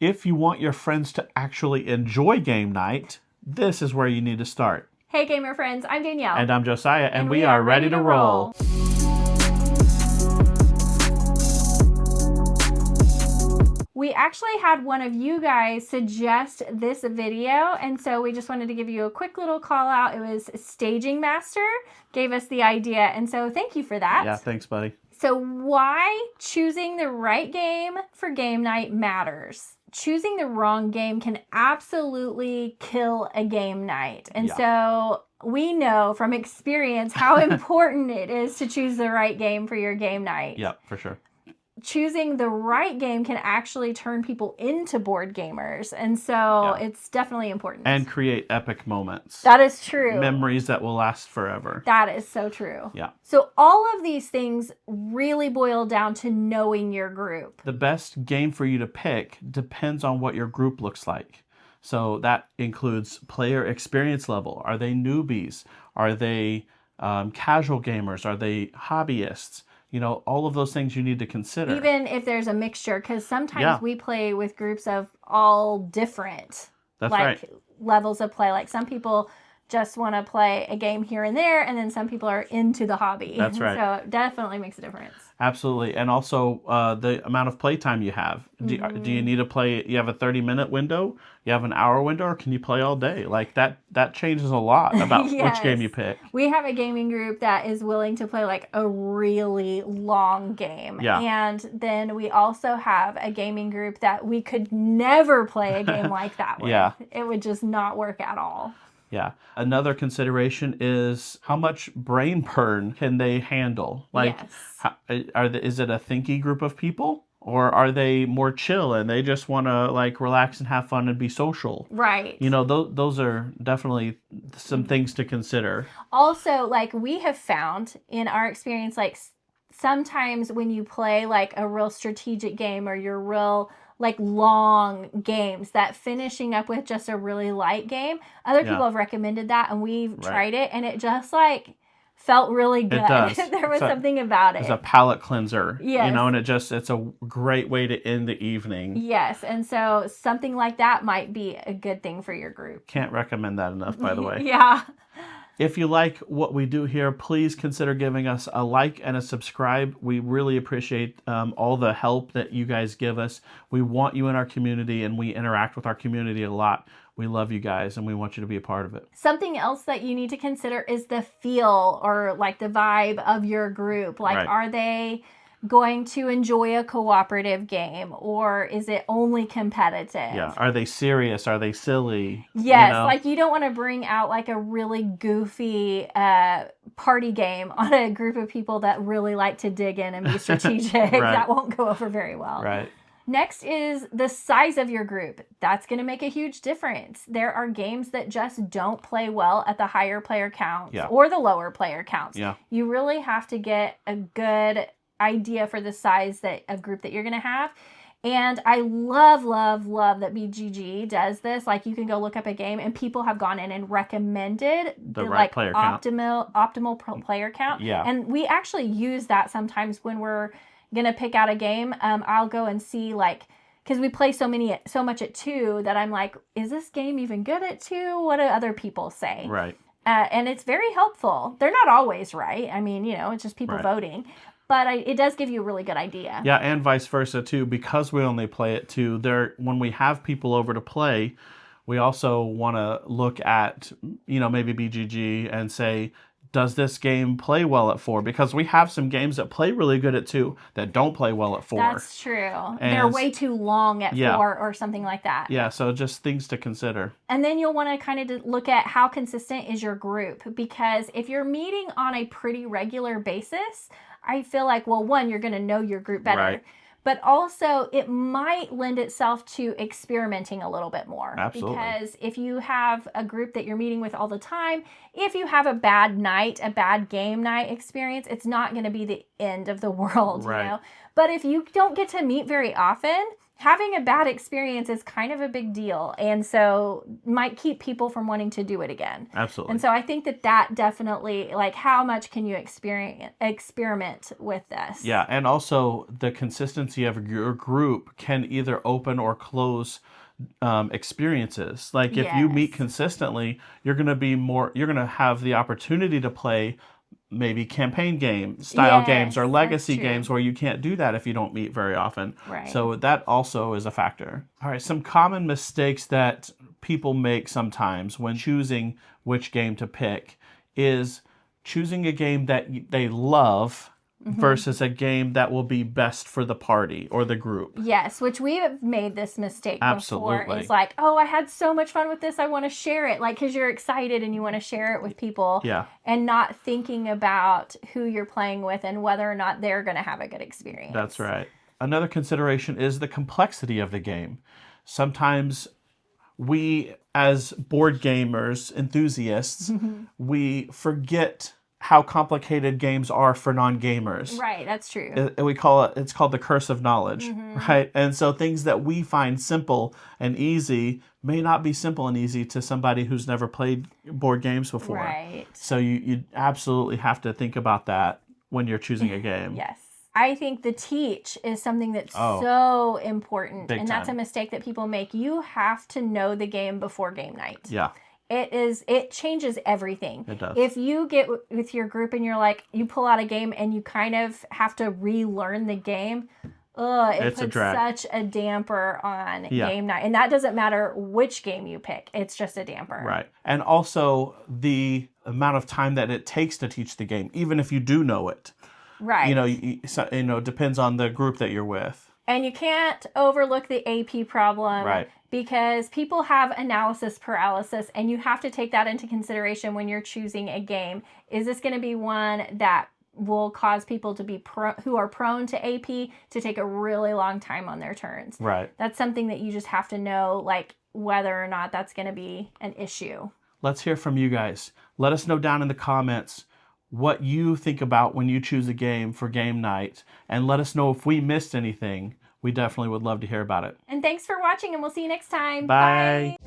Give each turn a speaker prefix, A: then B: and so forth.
A: If you want your friends to actually enjoy game night, this is where you need to start.
B: Hey gamer friends, I'm Danielle.
A: And I'm Josiah, and we are ready to roll.
B: We actually had one of you guys suggest this video, and so we just wanted to give you a quick little call out. It was Staging Master gave us the idea, and so thank you for that.
A: Yeah, thanks, buddy.
B: So why choosing the right game for game night matters. Choosing the wrong game can absolutely kill a game night. And so we know from experience how important it is to choose the right game for your game night.
A: Yep, for sure.
B: Choosing the right game can actually turn people into board gamers. And so it's definitely important.
A: And create epic moments.
B: That is true.
A: Memories that will last forever.
B: That is so true.
A: Yeah.
B: So all of these things really boil down to knowing your group.
A: The best game for you to pick depends on what your group looks like. So that includes player experience level. Are they newbies? Are they casual gamers? Are they hobbyists? You know, all of those things you need to consider.
B: Even if there's a mixture, because sometimes we play with groups of all different levels of play. Like some people just want to play a game here and there, and then some people are into the hobby.
A: That's right.
B: So it definitely makes a difference.
A: Absolutely. And also the amount of playtime you have. Do you need to play, you have a 30-minute window, you have an hour window, or can you play all day? Like that changes a lot about which game you pick.
B: We have a gaming group that is willing to play like a really long game.
A: Yeah.
B: And then we also have a gaming group that we could never play a game like that with.
A: Yeah.
B: It would just not work at all.
A: Yeah. Another consideration is how much brain burn can they handle? Like, is it a thinky group of people? Or are they more chill and they just want to like relax and have fun and be social?
B: Right.
A: You know, those are definitely some things to consider.
B: Also, like we have found in our experience, like sometimes when you play like a real strategic game or you're real like long games, that finishing up with just a really light game, other people have recommended that and we've tried it and it just like felt really good.
A: It does.
B: There was something about it.
A: It's a palate cleanser.
B: Yes.
A: You know, and it's a great way to end the evening.
B: Yes. And so something like that might be a good thing for your group.
A: Can't recommend that enough, by the way.
B: Yeah.
A: If you like what we do here, please consider giving us a like and a subscribe. We really appreciate all the help that you guys give us. We want you in our community, and we interact with our community a lot. We love you guys, and we want you to be a part of it.
B: Something else that you need to consider is the feel or like the vibe of your group. Like, are they going to enjoy a cooperative game, or is it only competitive?
A: Yeah. Are they serious? Are they silly?
B: Yes. You know? Like you don't want to bring out like a really goofy party game on a group of people that really like to dig in and be strategic. That won't go over very well.
A: Right.
B: Next is the size of your group. That's going to make a huge difference. There are games that just don't play well at the higher player counts or the lower player counts.
A: Yeah.
B: You really have to get a good idea for the size of group that you're going to have. And I love that BGG does this. Like you can go look up a game and people have gone in and recommended
A: the right player count.
B: optimal player count.
A: Yeah.
B: And we actually use that sometimes when we're going to pick out a game. I'll go and see like, because we play so much at 2 that I'm like, is this game even good at 2? What do other people say?
A: Right.
B: And it's very helpful. They're not always right. I mean, you know, it's just people voting. But it does give you a really good idea.
A: Yeah, and vice versa, too. Because we only play it 2, when we have people over to play, we also want to look at, you know, maybe BGG and say, does this game play well at 4? Because we have some games that play really good at 2 that don't play well at 4.
B: That's true. And they're way too long at 4 or something like that.
A: Yeah, so just things to consider.
B: And then you'll want to kind of look at how consistent is your group. Because if you're meeting on a pretty regular basis, I feel like, well, one, you're going to know your group better. Right. But also, it might lend itself to experimenting a little bit more.
A: Absolutely.
B: Because if you have a group that you're meeting with all the time, if you have a bad game night experience, it's not going to be the end of the world, you know? But if you don't get to meet very often, having a bad experience is kind of a big deal, and so might keep people from wanting to do it again.
A: Absolutely.
B: And so I think that definitely, like, how much can you experiment with this?
A: Yeah, and also the consistency of your group can either open or close experiences. Like if you meet
B: Yes.
A: consistently, you're going to have the opportunity to play maybe campaign game style games or
B: Yes,
A: legacy
B: that's true.
A: games where you can't do that if you don't meet very often.
B: Right.
A: So that also is a factor. All right, some common mistakes that people make sometimes when choosing which game to pick is choosing a game that they love versus a game that will be best for the party or the group.
B: Yes, which we have made this mistake
A: Absolutely.
B: before. It's like, oh, I had so much fun with this. I want to share it. Like, because you're excited and you want to share it with people.
A: Yeah.
B: And not thinking about who you're playing with and whether or not they're going to have a good experience.
A: That's right. Another consideration is the complexity of the game. Sometimes we, as board gamers, enthusiasts, we forget how complicated games are for non-gamers.
B: Right, that's true.
A: It's called the curse of knowledge, right? And so things that we find simple and easy may not be simple and easy to somebody who's never played board games before.
B: Right.
A: So you absolutely have to think about that when you're choosing a game.
B: Yes. I think the teach is something that's so important.
A: Big
B: And that's a
A: time.
B: mistake that people make. You have to know the game before game night.
A: Yeah,
B: It changes everything.
A: it does.
B: If you get with your group and you're like, you pull out a game and you kind of have to relearn the game, it
A: It's a
B: puts
A: drag.
B: such a damper on
A: Yeah.
B: game night. And that doesn't matter which game you pick. It's just a damper.
A: Right. And also the amount of time that it takes to teach the game, even if you do know it.
B: Right.
A: Depends on the group that you're with.
B: And you can't overlook the AP problem.
A: Right.
B: Because people have analysis paralysis, and you have to take that into consideration when you're choosing a game. Is this going to be one that will cause people to be who are prone to AP to take a really long time on their turns?
A: Right.
B: That's something that you just have to know, like, whether or not that's going to be an issue.
A: Let's hear from you guys. Let us know down in the comments what you think about when you choose a game for game night, and let us know if we missed anything. We definitely would love to hear about it.
B: And thanks for watching, and we'll see you next time.
A: Bye.